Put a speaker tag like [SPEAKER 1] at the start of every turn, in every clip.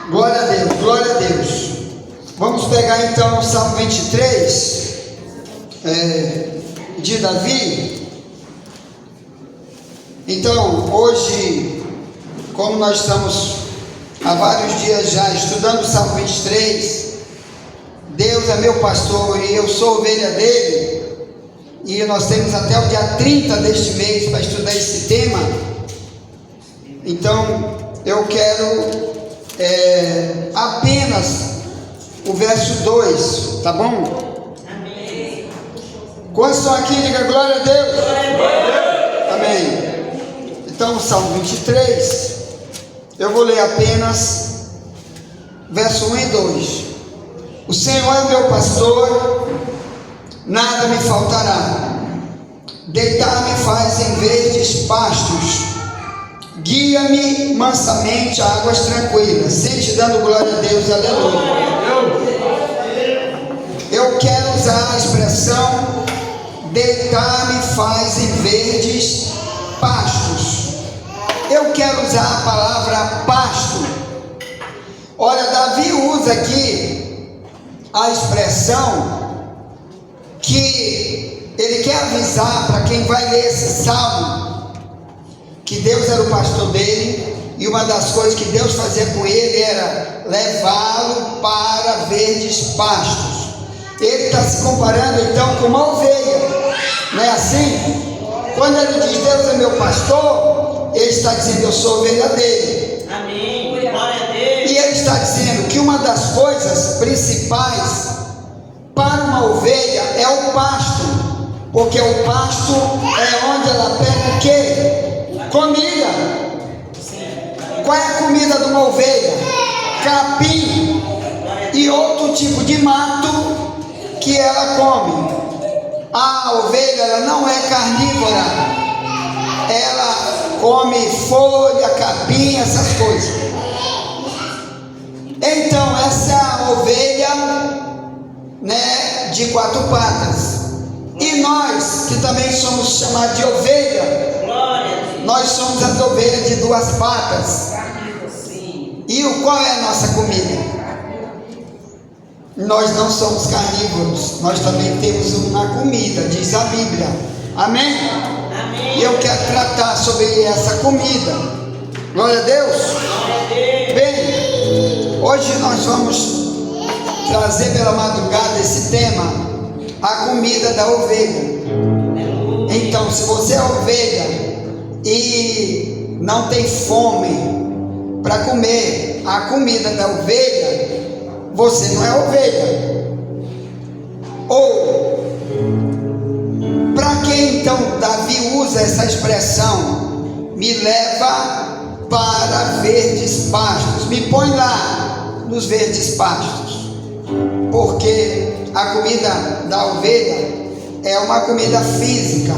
[SPEAKER 1] Glória a Deus, glória a Deus. Vamos pegar então o Salmo 23 de Davi. Então, hoje, como nós estamos há vários dias já estudando o Salmo 23, Deus é meu pastor e eu sou ovelha dele, e nós temos até o dia 30 deste mês para estudar esse tema. Então, eu quero apenas o verso 2, tá bom?
[SPEAKER 2] Amém.
[SPEAKER 1] Quantos estão aqui? Diga glória a Deus. Amém. Então, o Salmo 23, eu vou ler apenas verso 1 e 2. O Senhor é o meu pastor, nada me faltará. Deitar-me faz em verdes pastos, guia-me mansamente a águas tranquilas. Sente dando glória a Deus, aleluia. Eu quero usar a expressão deitar-me faz em verdes pastos. Eu quero usar a palavra pasto. Olha, Davi usa aqui a expressão que ele quer avisar para quem vai ler esse salmo que Deus era o pastor dele, e uma das coisas que Deus fazia com ele era levá-lo para verdes pastos. Ele está se comparando então com uma ovelha, não é assim? Quando ele diz Deus é meu pastor, ele está dizendo eu sou ovelha dele.
[SPEAKER 2] Amém. Glória a Deus.
[SPEAKER 1] E ele está dizendo que uma das coisas principais para uma ovelha é o pasto, porque o pasto é onde ela pega o quê? Comida. Qual é a comida de uma ovelha? Capim e outro tipo de mato que ela come. A ovelha, ela não é carnívora, ela come folha, capim, essas coisas. Então essa é a ovelha, né, de quatro patas. E nós que também somos chamados de ovelha, nós somos as ovelhas de duas patas. E qual é a nossa comida? Nós não somos carnívoros, nós também temos uma comida, diz a Bíblia. Amém?
[SPEAKER 2] Amém.
[SPEAKER 1] E eu quero tratar sobre essa comida. Glória a Deus. Bem, hoje nós vamos trazer pela madrugada esse tema, a comida da ovelha. Então, se você é ovelha e não tem fome para comer a comida da ovelha, você não é ovelha. Ou, para que então Davi usa essa expressão, me leva para verdes pastos, me põe lá nos verdes pastos, porque a comida da ovelha é uma comida física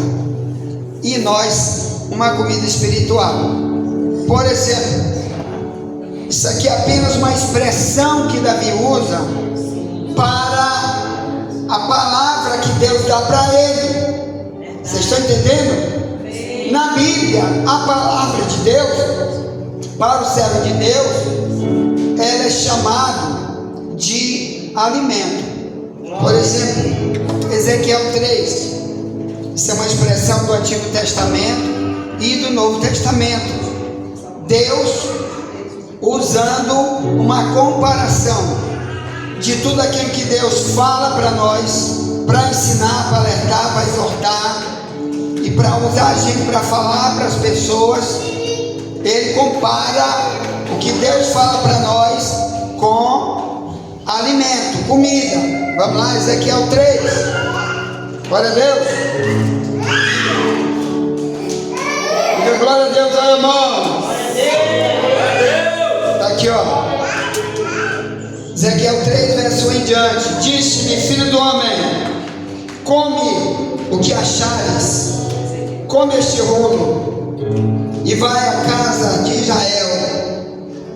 [SPEAKER 1] e nós uma comida espiritual. Por exemplo, isso aqui é apenas uma expressão que Davi usa para a palavra que Deus dá para ele. Vocês estão entendendo? Na Bíblia, a palavra de Deus para o servo de Deus, ela é chamada de alimento. Por exemplo, Ezequiel 3, isso é uma expressão do Antigo Testamento e do Novo Testamento. Deus usando uma comparação de tudo aquilo que Deus fala para nós, para ensinar, para alertar, para exortar e para usar a gente para falar para as pessoas. Ele compara o que Deus fala para nós com alimento, comida. Vamos lá, Ezequiel 3. Glória a Deus. Diga glória a Deus, irmão. Está aqui, ó. Ezequiel 3, verso 1 em diante. Disse-me, filho do homem, come o que achares, come este rolo e vai à casa de Israel.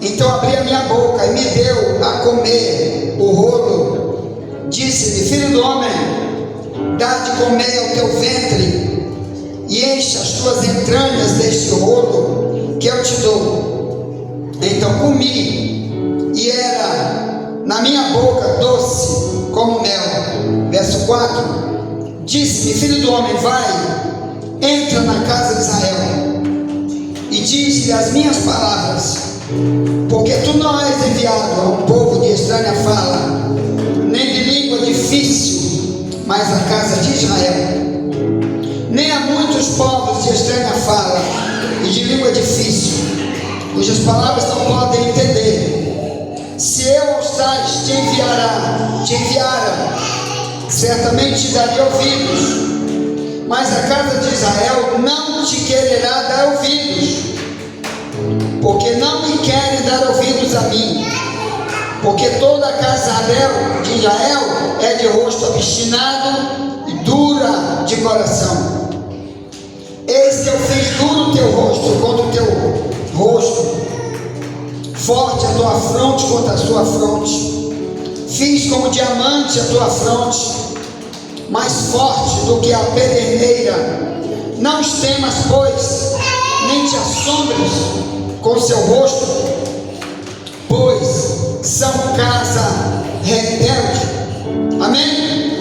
[SPEAKER 1] Então abri a minha boca e me deu a comer o rolo. Disse-me, filho do homem, dá de comer ao teu ventre e enche as tuas entranhas deste rolo que eu te dou. Então comi, e 4, disse-me: filho do homem, vai, entra na casa de Israel e diz-lhe as minhas palavras, porque tu não és enviado a um povo de estranha fala, nem de língua difícil, mas a casa de Israel. Nem a muitos povos de estranha fala e de língua difícil, cujas palavras não podem entender. Se eu ousares te enviara, certamente te daria ouvidos, mas a casa de Israel não te quererá dar ouvidos, porque não me querem dar ouvidos a mim, porque toda a casa de Israel é de rosto obstinado e dura de coração. Eis que eu fiz duro o teu rosto contra o teu rosto, forte a tua fronte contra a sua fronte. Fiz como diamante a tua fronte, mais forte do que a pederneira. Não os temas, pois, nem te assombres com seu rosto, pois são casa rebelde. Amém?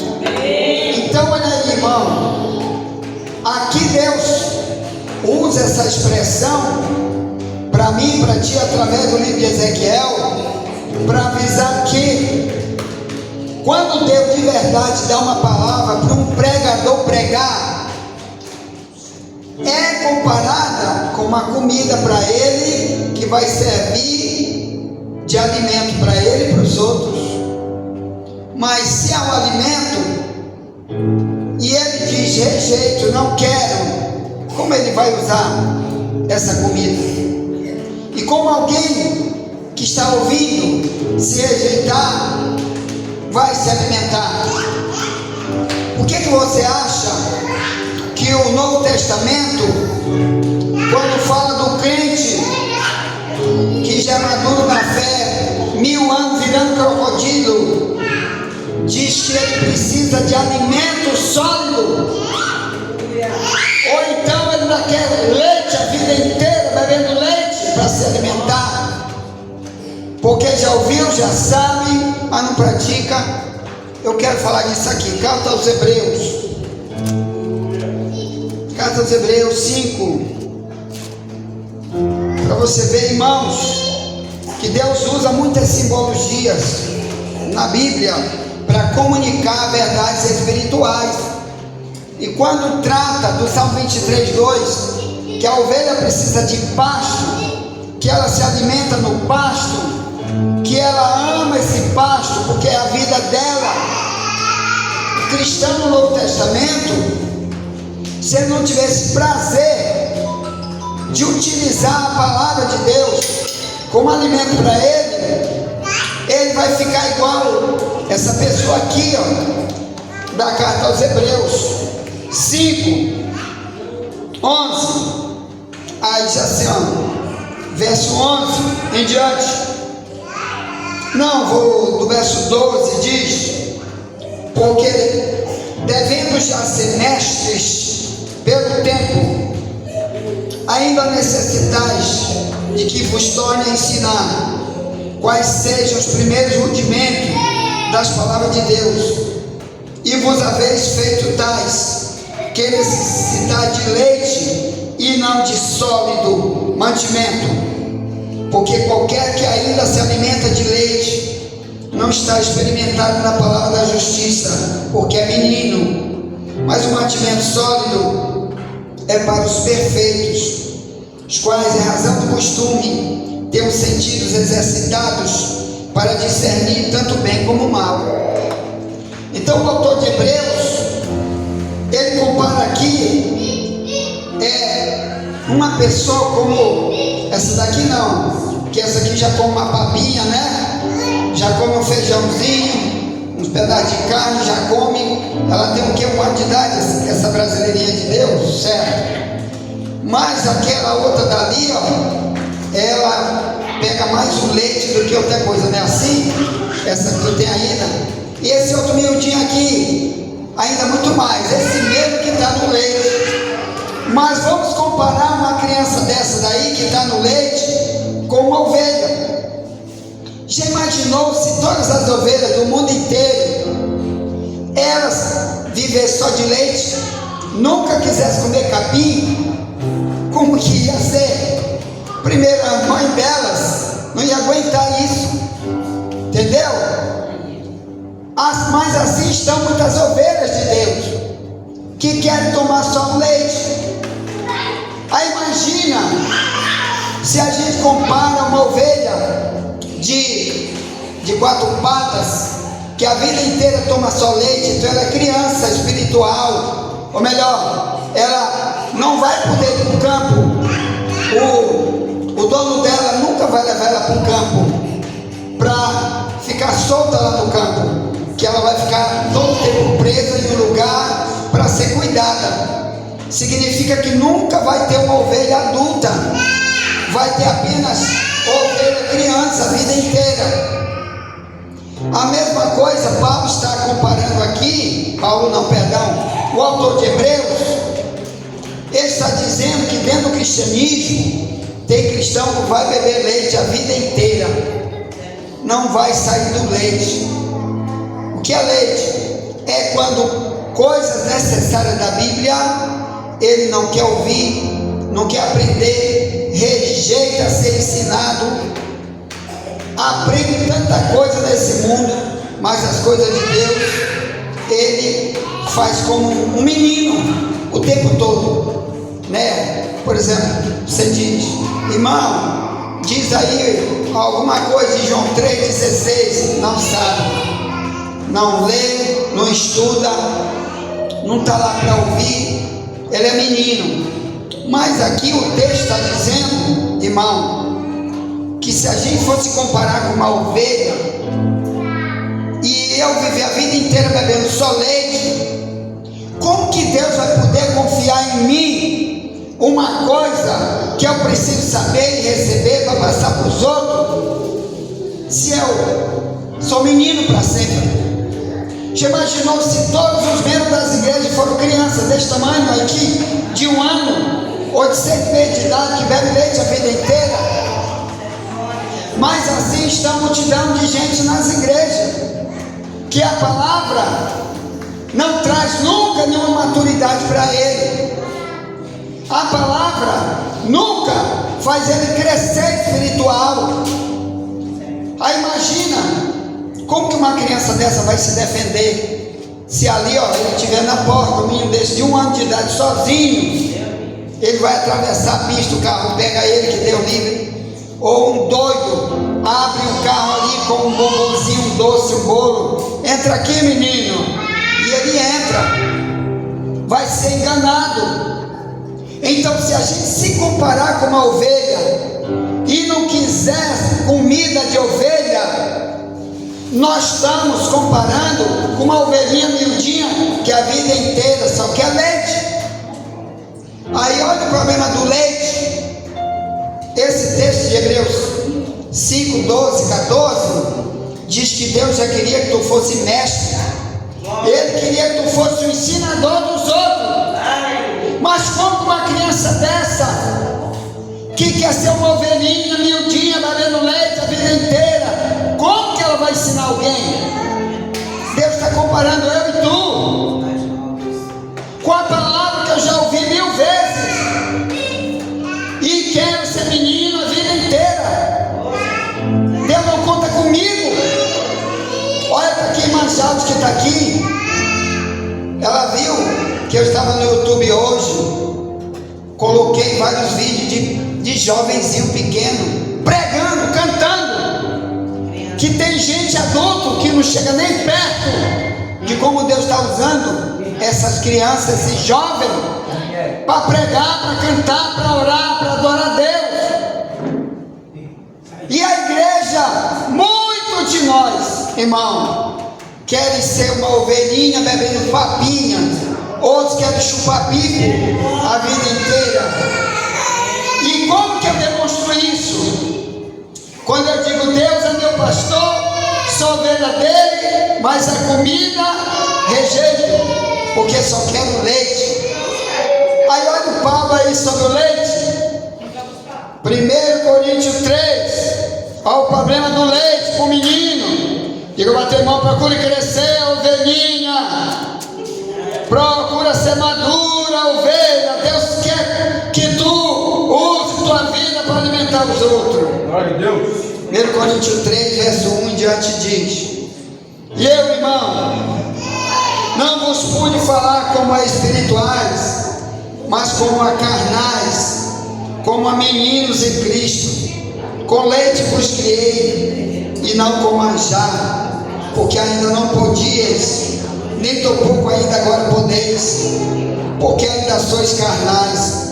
[SPEAKER 1] Então olha aí, irmão, aqui Deus usa essa expressão para mim e para ti através do livro de Ezequiel, para avisar que quando Deus de verdade dá uma palavra para um pregador pregar, é comparada com uma comida para ele, que vai servir de alimento para ele e para os outros. Mas se é um alimento e ele diz rejeito, não quero, como ele vai usar essa comida? E como alguém que está ouvindo, se rejeitar, vai se alimentar? Por que você acha que o Novo Testamento, quando fala do crente que já é maduro na fé, 1000 anos virando crocodilo, diz que ele precisa de alimento sólido? Ou então ele não quer leite a vida inteira, bebendo leite para se alimentar? Porque já ouviu, já sabe, mas não pratica. Eu quero falar disso aqui. Carta aos Hebreus, Carta aos Hebreus 5, para você ver, irmãos, que Deus usa muitas simbologias na Bíblia para comunicar verdades espirituais. E quando trata do Salmo 23, 2, que a ovelha precisa de pasto, que ela se alimenta no pasto, que ela ama esse pasto porque é a vida dela. O cristão no Novo Testamento, se ele não tivesse prazer de utilizar a palavra de Deus como alimento para ele vai ficar igual essa pessoa aqui, ó, da carta aos Hebreus 5, 11. Aí diz assim, ó, verso 11 em diante. Não, vou do verso 12, diz: porque devendo já ser mestres pelo tempo, ainda necessitais de que vos torne a ensinar quais sejam os primeiros rudimentos das palavras de Deus, e vos haveis feito tais, que necessitais de leite e não de sólido mantimento. Porque qualquer que ainda se alimenta de leite não está experimentado na palavra da justiça, porque é menino. Mas o mantimento sólido é para os perfeitos, os quais, em razão do costume, têm os sentidos exercitados para discernir tanto bem como o mal. Então o autor de Hebreus, ele compara aqui uma pessoa como essa daqui, não, que essa aqui já come uma papinha, né? Já come um feijãozinho, uns pedaços de carne, já come. Ela tem o que? Um ano de idade, essa brasileirinha de Deus, certo? Mas aquela outra dali, ó, ela pega mais o leite do que outra coisa, não é assim? Essa que tem ainda. E esse outro miudinho aqui, ainda muito mais, esse mesmo que está no leite. Mas vamos comparar uma criança dessa daí, que está no leite, com uma ovelha. Já imaginou se todas as ovelhas do mundo inteiro, elas viver só de leite, nunca quisesse comer capim, como que ia ser? Primeiro, a mãe delas não ia aguentar isso, entendeu? Mas assim estão muitas ovelhas de Deus, que querem tomar só leite. Aí imagina, se a gente compara uma ovelha de 4 patas, que a vida inteira toma só leite, então ela é criança espiritual, ou melhor, ela não vai poder ir para o campo, o dono dela nunca vai levar ela para o campo, para ficar solta lá no campo, que ela vai ficar todo tempo presa em um lugar para ser cuidada. Significa que nunca vai ter uma ovelha adulta, vai ter apenas ovelha criança a vida inteira. A mesma coisa Paulo está comparando aqui, o autor de Hebreus, ele está dizendo que dentro do cristianismo, tem cristão que vai beber leite a vida inteira, não vai sair do leite. O que é leite? É quando coisas necessárias da Bíblia, ele não quer ouvir, não quer aprender, rejeita ser ensinado, aprende tanta coisa nesse mundo, mas as coisas de Deus, ele faz como um menino o tempo todo, né? Por exemplo, você diz, irmão, diz aí alguma coisa de João 3,16, não sabe, não lê, não estuda, não está lá para ouvir, ele é menino. Mas aqui o texto está dizendo, irmão, que se a gente fosse comparar com uma ovelha, e eu viver a vida inteira bebendo só leite, como que Deus vai poder confiar em mim uma coisa que eu preciso saber e receber para passar para os outros, se eu sou menino para sempre? Já imaginou se todos os membros das igrejas foram crianças desse tamanho aqui, de 1 ano ou de 6 meses de idade, que bebe leite a vida inteira? Mas assim está a multidão de gente nas igrejas, que a palavra não traz nunca nenhuma maturidade para ele. A palavra nunca faz ele crescer espiritual. Aí imagina como que uma criança dessa vai se defender, se ali ele estiver na porta, um menino desse de 1 ano de idade sozinho, ele vai atravessar a pista, o carro pega ele, que Deus livre, ou um doido abre o carro ali com um bombonzinho, um doce, um bolo, entra aqui menino, e ele entra, vai ser enganado. Então se a gente se comparar com uma ovelha e não quiser comida de ovelha, nós estamos comparando com uma ovelhinha miudinha que a vida inteira só quer leite. Aí olha o problema do leite. Esse texto de Hebreus 5, 12, 14 diz que Deus já queria que tu fosse mestre, ele queria que tu fosse o ensinador dos outros. Mas como uma criança dessa, que quer ser uma ovelhinha miudinha bebendo leite a vida inteira, como que ela vai ensinar alguém? Deus está comparando eu e tu com a palavra que eu já ouvi 1000 vezes, e quero ser menino a vida inteira. Deus não conta comigo. Olha para aqui, irmã Salles, que está aqui, ela viu que eu estava no YouTube hoje, coloquei vários vídeos de jovenzinho pequeno pregando, cantando, que tem gente adulto que não chega nem perto de como Deus está usando essas crianças, esses jovens, para pregar, para cantar, para orar, para adorar a Deus. E a igreja, muitos de nós, irmão, querem ser uma ovelhinha bebendo papinha, outros querem chupar bico a vida inteira. E como que eu demonstro isso? Quando eu digo Deus é meu pastor, sou ovelha dele, mas a comida rejeito, porque só quero leite. Aí olha o Paulo aí sobre o leite, 1 Coríntios 3, olha o problema do leite para o menino. Diga para teu irmão, procure crescer, ovelhinha. Procura ser madura, ovelha. Deus quer que tu use tua vida para alimentar os outros.
[SPEAKER 3] Glória a Deus.
[SPEAKER 1] 1 Coríntios 3, verso 1 em diante diz: E eu, irmão, não vos pude falar como a espirituais, mas como a carnais, como a meninos em Cristo. Com leite vos criei, e não com manjar, porque ainda não podias, nem tão pouco ainda agora podeis, porque ainda sois carnais.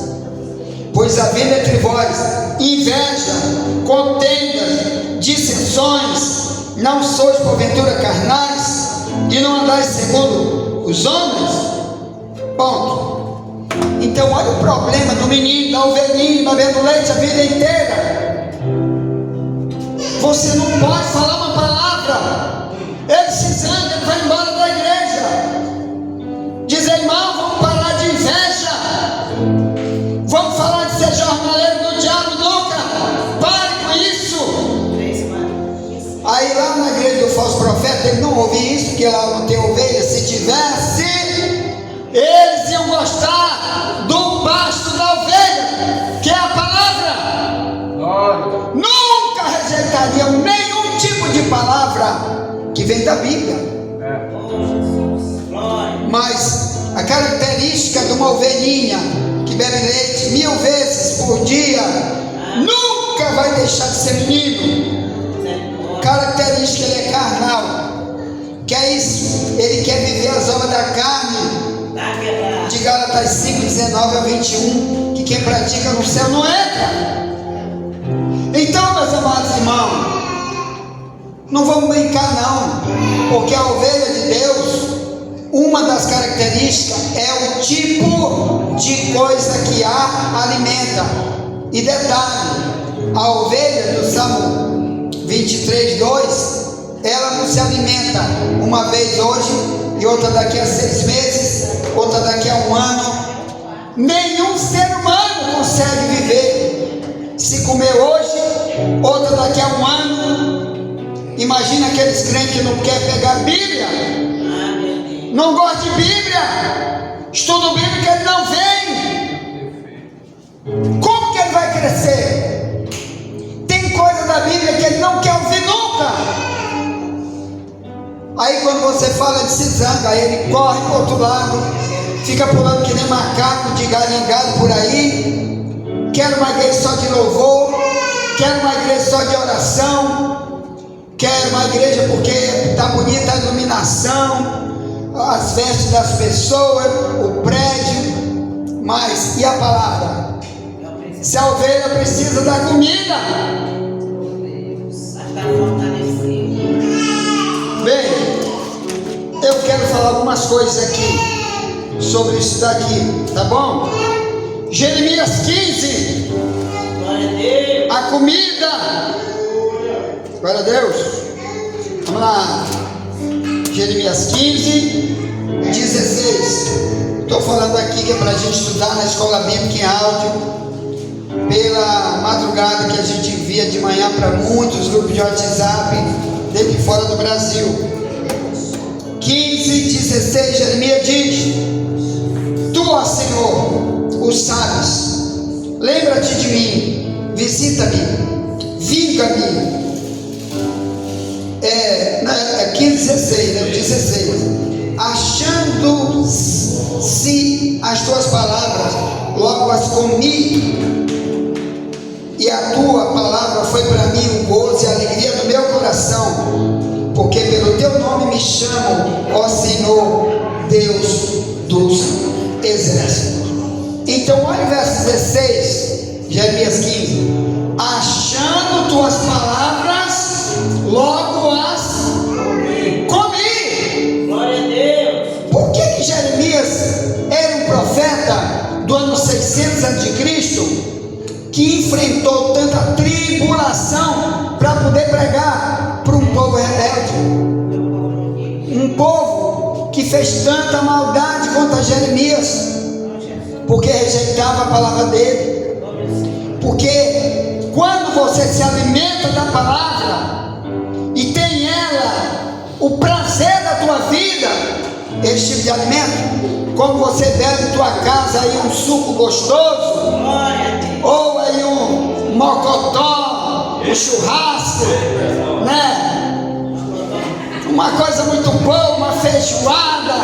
[SPEAKER 1] Pois havendo entre vós inveja, contendas, dissensões, não sois porventura carnais, e não andais segundo os homens? Ponto. Então olha o problema do menino, da ovelhinha, bebendo leite a vida inteira. Você não pode falar uma palavra, ele se zanga, ele vai embora da igreja. Diz: irmão, vamos parar de inveja, vamos falar de ser jornaleiro do diabo, nunca. Pare com isso. Aí lá na igreja do falso profeta, ele não ouvia isso, porque lá não tem ovelha. Se tivesse, eles iam gostar do pasto da ovelha, que é a palavra. Nunca rejeitariam nenhum tipo de palavra que vem da Bíblia. Mas a característica de uma ovelhinha que bebe leite 1000 vezes por dia nunca vai deixar de ser menino. Característica, ele é carnal. Que é isso? Ele quer viver as obras da carne. De Gálatas 5, 19 a 21, que quem pratica no céu não entra. Então, meus amados irmãos, não vamos brincar não, porque a ovelha de Deus, uma das características é o tipo de coisa que a alimenta. E detalhe, a ovelha do Salmo 23, 2, ela não se alimenta uma vez hoje e outra daqui a 6 meses, outra daqui a 1 ano. Nenhum ser humano consegue viver. Se comer hoje, outra daqui a 1 ano. Imagina aqueles crentes que não querem pegar a Bíblia, não gosta de Bíblia, estudo bíblico, ele não vem. Como que ele vai crescer? Tem coisa da Bíblia que ele não quer ouvir nunca. Aí quando você fala de se zanga, aí ele corre para o outro lado, fica pulando que nem macaco de galho em galho por aí. Quero uma igreja só de louvor, quero uma igreja só de oração, quero uma igreja porque está bonita a iluminação, as vestes das pessoas, o prédio. Mas e a palavra? Se a ovelha precisa da comida, bem, eu quero falar algumas coisas aqui sobre isso daqui, tá bom? Jeremias 15, a comida. Glória a Deus. Vamos lá. Jeremias 15, 16. Estou falando aqui que é para a gente estudar na escola bíblica em áudio, pela madrugada que a gente envia de manhã para muitos grupos de WhatsApp dentro e fora do Brasil. 15, 16, Jeremias diz: Tu, ó Senhor, o sabes, lembra-te de mim, visita-me, vinga-me. 15, 16, né? 16. Achando-se as tuas palavras, logo as comi, e a tua palavra foi para mim o gozo e a alegria do meu coração, porque pelo teu nome me chamam, ó Senhor, Deus dos exércitos. Então olha o verso 16, Jeremias 15: achando tuas palavras, logo as comi.
[SPEAKER 2] Glória a Deus.
[SPEAKER 1] Por que Jeremias era um profeta do ano 600 a.C., que enfrentou tanta tribulação para poder pregar para um povo rebelde, um povo que fez tanta maldade contra Jeremias, porque rejeitava a palavra dele? Porque quando você se alimenta da palavra e tem ela o prazer da tua vida, esse tipo de alimento, como você bebe em tua casa aí um suco gostoso,
[SPEAKER 2] Glória a Deus.
[SPEAKER 1] ou aí um mocotó, um churrasco, né? Uma coisa muito boa, uma feijoada,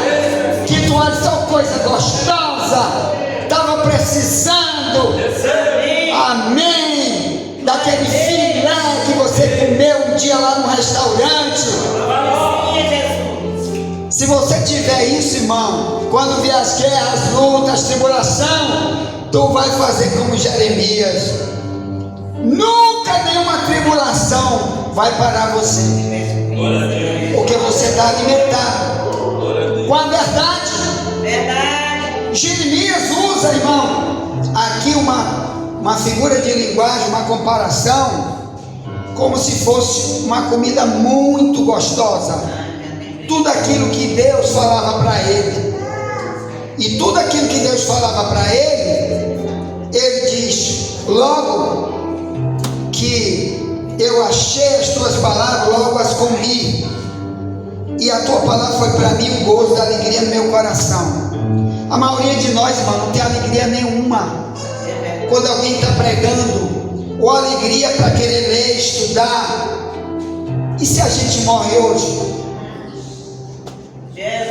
[SPEAKER 1] que tu olha, só coisa gostosa, estava precisando, amém, daquele filé que você comeu um dia lá no restaurante. Se você tiver isso, irmão, quando vier as guerras, lutas, tribulação, tu vai fazer como Jeremias. Nunca nenhuma tribulação vai parar você, porque você está alimentado com a verdade. Jeremias usa, irmão, aqui uma figura de linguagem, uma comparação, como se fosse uma comida muito gostosa. Tudo aquilo que Deus falava para ele, e tudo aquilo que Deus falava para ele, ele diz: logo que eu achei as tuas palavras, logo as comi, e a tua palavra foi para mim o gozo da alegria no meu coração. A maioria de nós, irmão, não tem alegria nenhuma quando alguém está pregando, ou alegria para querer ler, estudar. E se a gente morre hoje?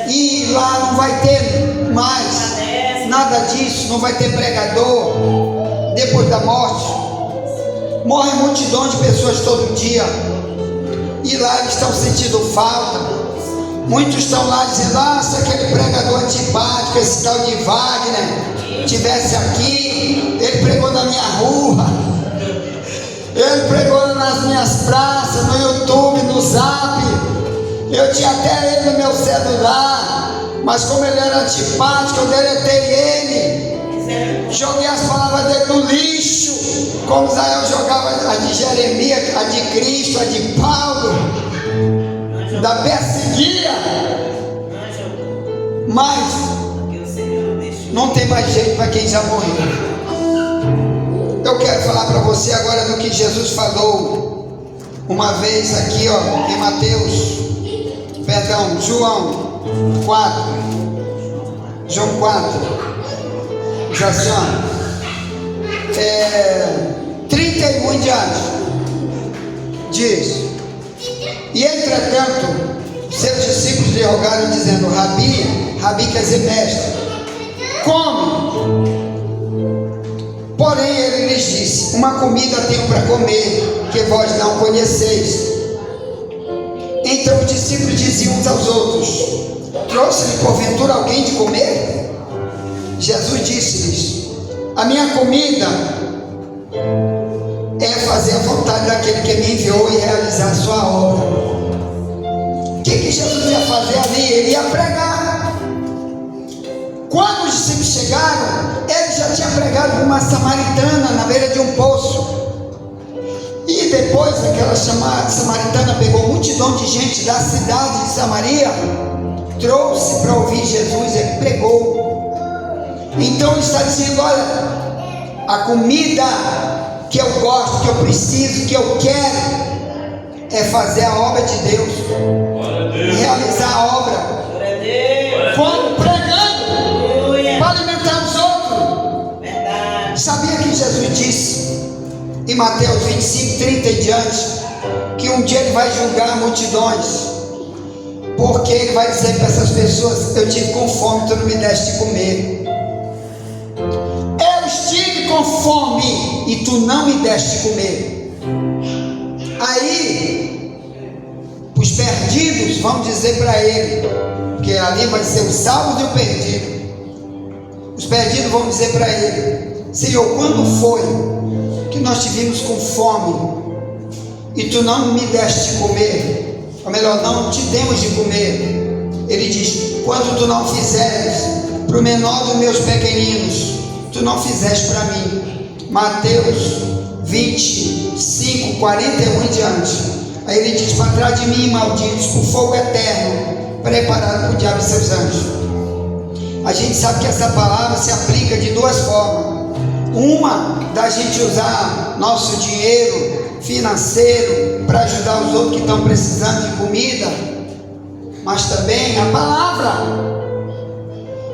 [SPEAKER 1] E lá não vai ter mais nada disso, não vai ter pregador depois da morte. Morrem multidões de pessoas todo dia, e lá eles estão sentindo falta. Muitos estão lá dizendo: se aquele pregador antipático, esse tal de Wagner, tivesse aqui, ele pregou na minha rua, ele pregou nas minhas praças, no YouTube, no Zap. Eu tinha até ele no meu celular, mas como ele era antipático, eu deletei ele, joguei as palavras dele no lixo, como Israel jogava a de Jeremias, a de Cristo, a de Paulo, da perseguia. Mas não tem mais jeito para quem já morreu. Eu quero falar para você agora do que Jesus falou uma vez aqui, em Mateus, João 4, diz assim, 31 em diante, diz: e entretanto seus discípulos lhe rogaram, dizendo: Rabi quer dizer mestre, come. Porém ele lhes disse: uma comida tenho para comer, que vós não conheceis. Então os discípulos diziam uns aos outros: trouxe-lhe porventura alguém de comer? Jesus disse-lhes: a minha comida é fazer a vontade daquele que me enviou e realizar a sua obra. O que Jesus ia fazer ali? Ele ia pregar. Quando os discípulos chegaram, ele já tinha pregado para uma samaritana na beira de um poço. E depois aquela samaritana pegou multidão de gente da cidade de Samaria, trouxe para ouvir Jesus, ele pregou. Então ele está dizendo: olha, a comida que eu gosto, que eu preciso, que eu quero, é fazer a obra de Deus, realizar a obra. Como? Pregando, para alimentar os outros. Sabia que Jesus disse em Mateus 25, 30 em diante, que um dia ele vai julgar multidões, porque ele vai dizer para essas pessoas: eu tive com fome, tu não me deste de comer. Eu estive com fome e tu não me deste de comer. Aí os perdidos vão dizer para ele, porque ali vai ser os salvos e o perdido. Os perdidos vão dizer para ele: Senhor, quando foi que nós te vimos com fome e tu não me deste de comer? Ou melhor, não te demos de comer. Ele diz: quando tu não fizeres para o menor dos meus pequeninos, tu não fizeste para mim. Mateus 25, 41 em diante. Aí ele diz: para trás de mim, malditos, por fogo eterno, preparado para o diabo e seus anjos. A gente sabe que essa palavra se aplica de duas formas. Uma, da gente usar nosso dinheiro financeiro para ajudar os outros que estão precisando de comida, mas também a palavra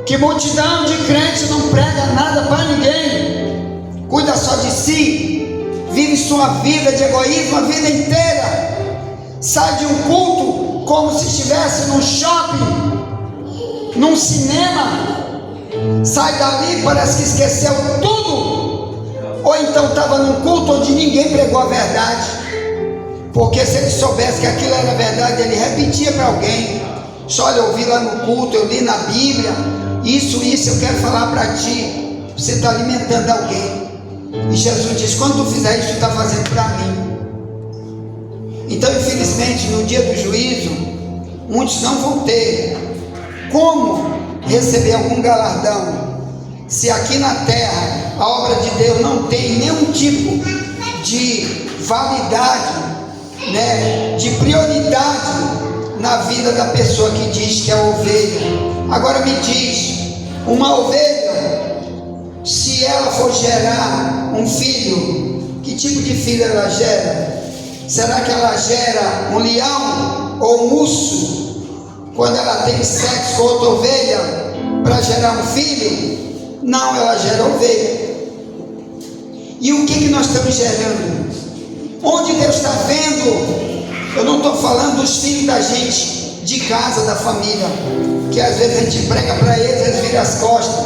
[SPEAKER 1] que multidão de crentes não prega nada para ninguém, cuida só de si, vive sua vida de egoísmo a vida inteira, sai de um culto como se estivesse num shopping, num cinema, sai dali, parece que esqueceu tudo, ou então estava num culto onde ninguém pregou a verdade, porque se ele soubesse que aquilo era verdade, ele repetia para alguém: olha, eu vi lá no culto, eu li na Bíblia, isso eu quero falar para ti. Você está alimentando alguém, e Jesus diz: quando tu fizer isso, tu está fazendo para mim. Então, infelizmente, no dia do juízo, muitos não vão ter como receber algum galardão, se aqui na terra a obra de Deus não tem nenhum tipo de validade, né, de prioridade na vida da pessoa que diz que é ovelha. Agora me diz, uma ovelha, se ela for gerar um filho, que tipo de filho ela gera? Será que ela gera um leão ou um urso? Quando ela tem sexo com outra ovelha para gerar um filho? Não, ela gera ovelha. E o que nós estamos gerando? Onde Deus está vendo? Eu não estou falando dos filhos da gente, de casa, da família, que às vezes a gente prega para eles, eles viram as costas.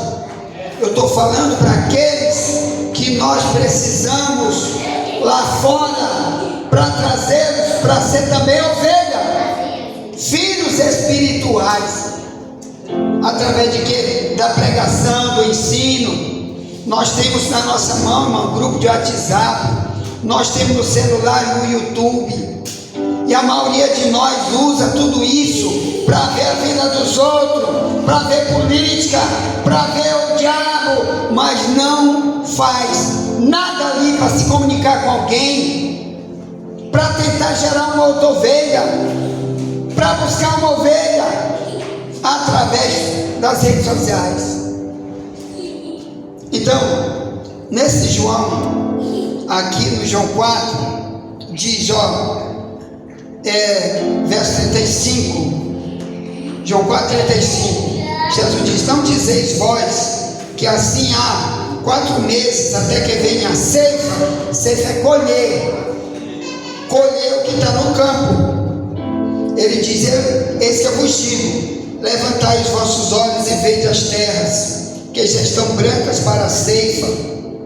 [SPEAKER 1] Eu estou falando para aqueles que nós precisamos lá fora, para trazê-los para ser também ovelha, filhos espirituais, através de quê? Da pregação, do ensino. Nós temos na nossa mão um grupo de WhatsApp, nós temos no celular o YouTube, e a maioria de nós usa tudo isso para ver a vida dos outros, para ver política, para ver o diabo, mas não faz nada ali para se comunicar com alguém, para tentar gerar uma outra ovelha, para buscar uma ovelha através das redes sociais. Então, nesse João, aqui no João 4, diz, verso 35, João 4,35, Jesus diz: não dizeis vós que assim há 4 meses até que venha a ceifa. Ceifa é colher o que está no campo. Ele diz: eis que eu vos digo, levantai os vossos olhos e vede as terras, que já estão brancas para a ceifa,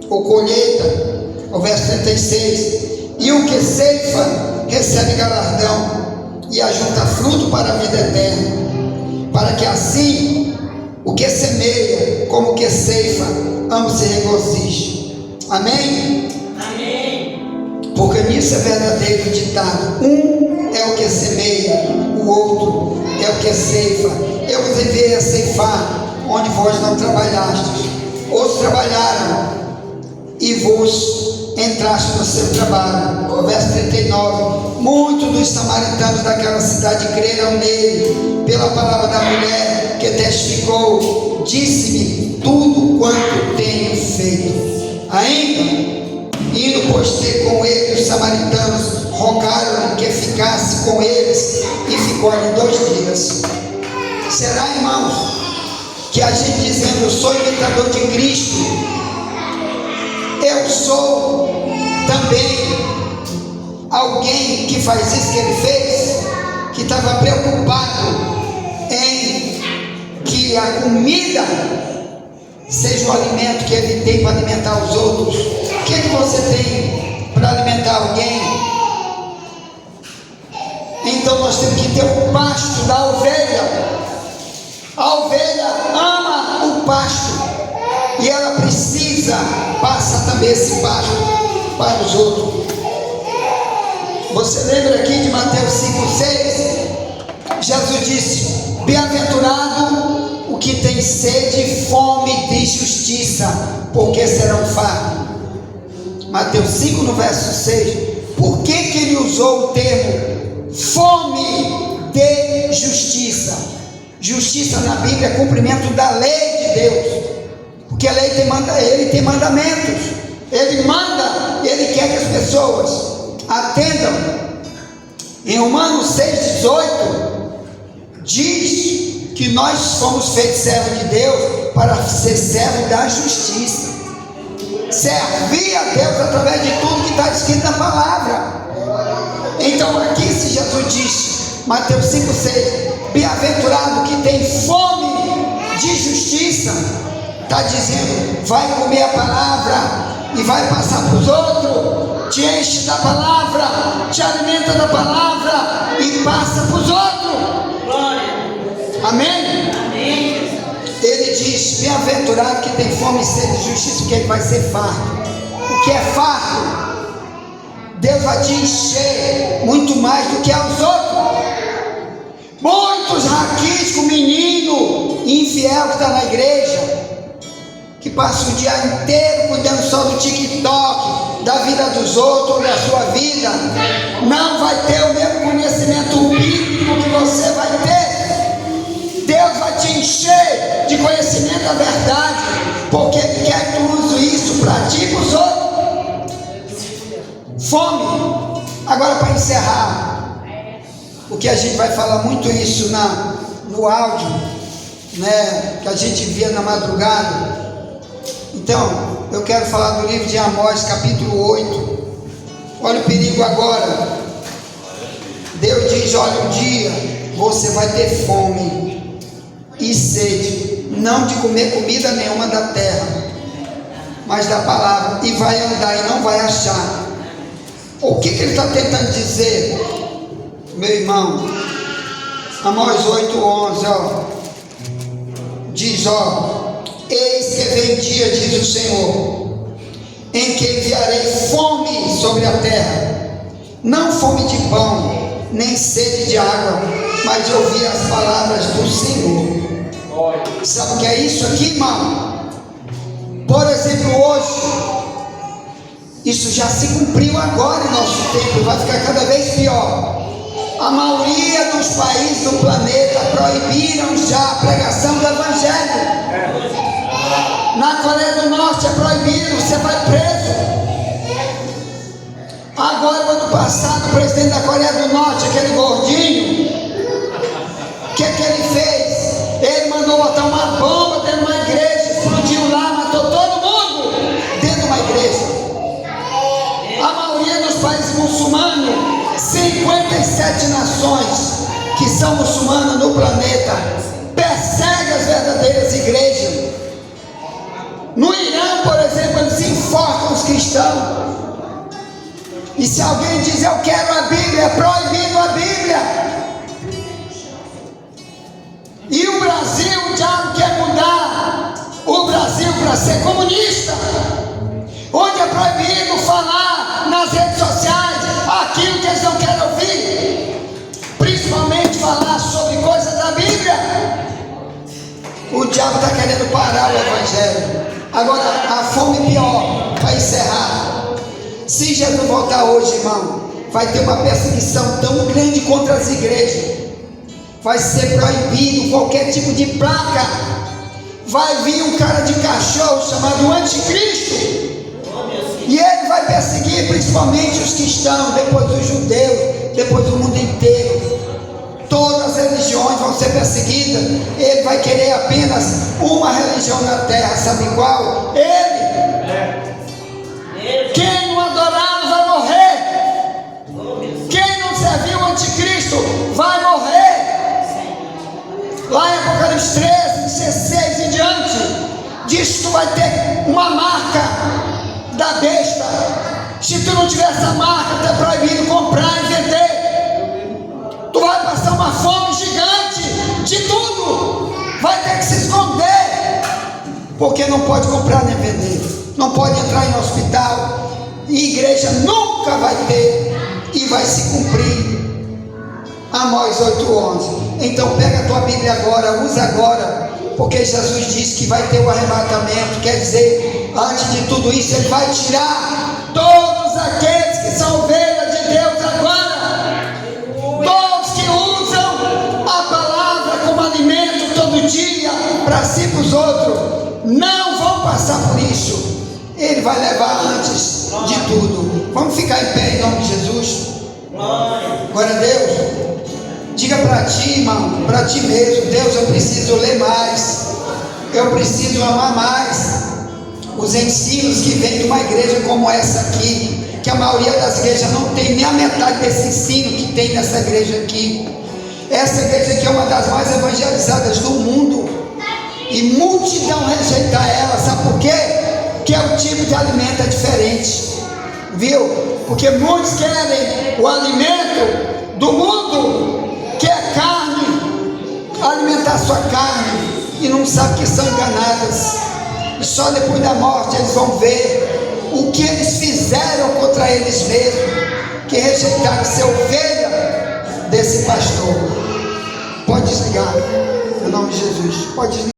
[SPEAKER 1] ou colheita. O verso 36, e o que ceifa recebe galardão, e ajunta fruto para a vida eterna, para que assim o que semeia como o que ceifa, ambos se regozijem. Amém?
[SPEAKER 2] Amém.
[SPEAKER 1] Porque nisso é verdadeiro ditado: um é o que semeia, o outro é o que ceifa. Eu vos enviei a ceifar onde vós não trabalhastes, outros trabalharam e vos entraste no seu trabalho. O verso 39, muitos dos samaritanos daquela cidade creram nele pela palavra da mulher que testificou: disse-me tudo quanto tenho feito. Ainda, indo pois ter com ele, os samaritanos rogaram que ficasse com eles, e ficou ali 2 dias. Será, irmãos, que a gente dizendo: eu sou imitador de Cristo, eu sou também alguém que faz isso que ele fez, que estava preocupado em que a comida seja o alimento que ele tem para alimentar os outros? O que você tem para alimentar alguém? Então nós temos que ter o pasto da ovelha. A ovelha ama o pasto, e ela precisa passar também esse pasto para os outros. Você lembra aqui de Mateus 5,6? Jesus disse: bem-aventurado o que tem sede e fome de justiça, porque serão fartos. Mateus 5, no verso 6. Por que ele usou o termo fome de justiça? Justiça na Bíblia é cumprimento da lei de Deus, porque a lei ele tem mandamentos, ele manda, ele quer que as pessoas atendam. Em Romanos 6,18 diz que nós fomos feitos servos de Deus para ser servo da justiça, servir a Deus através de tudo que está escrito na palavra. Então aqui se Jesus disse, Mateus 5,6, bem-aventurado que tem fome de justiça, está dizendo, vai comer a palavra e vai passar para os outros, te enche da palavra, te alimenta da palavra e passa para os outros.
[SPEAKER 2] Glória.
[SPEAKER 1] Amém?
[SPEAKER 2] Amém.
[SPEAKER 1] Ele diz, bem-aventurado que tem fome e sede de justiça, porque ele vai ser farto. O que é farto? Deus vai te encher muito mais do que aos outros. Muitos raquíticos, menino infiel que está na igreja, que passa o dia inteiro cuidando só do TikTok, da vida dos outros, da sua vida, não vai ter o mesmo conhecimento bíblico que você vai ter. Deus vai te encher de conhecimento da verdade, porque Ele quer que tu use isso para ti e para os outros. Fome. Agora, para encerrar, porque a gente vai falar muito isso no áudio, né, que a gente via na madrugada. Então, eu quero falar do livro de Amós, capítulo 8. Olha o perigo agora. Deus diz, olha, um dia você vai ter fome e sede, não de comer comida nenhuma da terra, mas da palavra, e vai andar e não vai achar. O que ele está tentando dizer, meu irmão? Amós 8:11, ó, diz, ó, eis que vem dia, diz o Senhor, em que enviarei fome sobre a terra, não fome de pão, nem sede de água, mas de ouvir as palavras do Senhor. Sabe o que é isso aqui, irmão? Por exemplo, hoje, isso já se cumpriu agora em nosso tempo, vai ficar cada vez pior. A maioria dos países do planeta proibiram já a pregação do Evangelho. Na Coreia do Norte é proibido, você vai preso. Agora, no ano passado, o presidente da Coreia do Norte, aquele gordinho, o que ele fez? Ele mandou botar uma bomba dentro de uma igreja, explodiu lá, matou todo mundo dentro de uma igreja. A maioria dos países muçulmanos, 57 nações que são muçulmanas no planeta, perseguem as verdadeiras igrejas. No Irã, por exemplo, eles enforcam os cristãos. E se alguém diz eu quero a Bíblia, é proibido a Bíblia. E o Brasil, o diabo quer mudar o Brasil para ser comunista, onde é proibido falar nas redes sociais aquilo que eles não querem ouvir, principalmente falar sobre coisas da Bíblia. O diabo está querendo parar o Evangelho. Agora, a fome pior, para encerrar, se Jesus voltar hoje, irmão, vai ter uma perseguição tão grande contra as igrejas, vai ser proibido qualquer tipo de placa, vai vir um cara de cachorro chamado Anticristo, e ele vai perseguir principalmente os cristãos, depois os judeus, depois o mundo inteiro. Todas as religiões vão ser perseguidas. Ele vai querer apenas uma religião na terra, sabe qual? Ele. Quem não adorá-lo vai morrer. Quem não servir o Anticristo vai morrer. Lá em Apocalipse 13, 16 em diante, diz que tu vai ter uma marca da besta. Se tu não tiver essa marca, tu é proibido comprar e vender. Tu vai passar uma fome gigante de tudo. Vai ter que se esconder, porque não pode comprar nem vender, não pode entrar em hospital, e igreja nunca vai ter, e vai se cumprir Amós 8:11. Então pega a tua Bíblia agora, usa agora, porque Jesus disse que vai ter o arrebatamento. Quer dizer, antes de tudo isso, Ele vai tirar todos aqueles que são ovelhas de Deus agora, todos que usam a palavra como alimento todo dia para si e para os outros, não vão passar por isso. Ele vai levar antes de tudo. Vamos ficar em pé em nome de Jesus. Glória a Deus. Diga para ti, irmão, para ti mesmo. Deus, eu preciso ler mais, eu preciso amar mais os ensinos que vêm de uma igreja como essa aqui, que a maioria das igrejas não tem nem a metade desse ensino que tem nessa igreja aqui. Essa igreja aqui é uma das mais evangelizadas do mundo, e multidão rejeita ela. Sabe por quê? Porque o tipo de alimento é diferente, viu? Porque muitos querem o alimento do mundo, que é carne, alimentar sua carne, e não sabem que são enganadas, e só depois da morte eles vão ver o que eles fizeram contra eles mesmos, que rejeitaram ser ovelha desse pastor. Pode desligar, em nome de Jesus, pode desligar.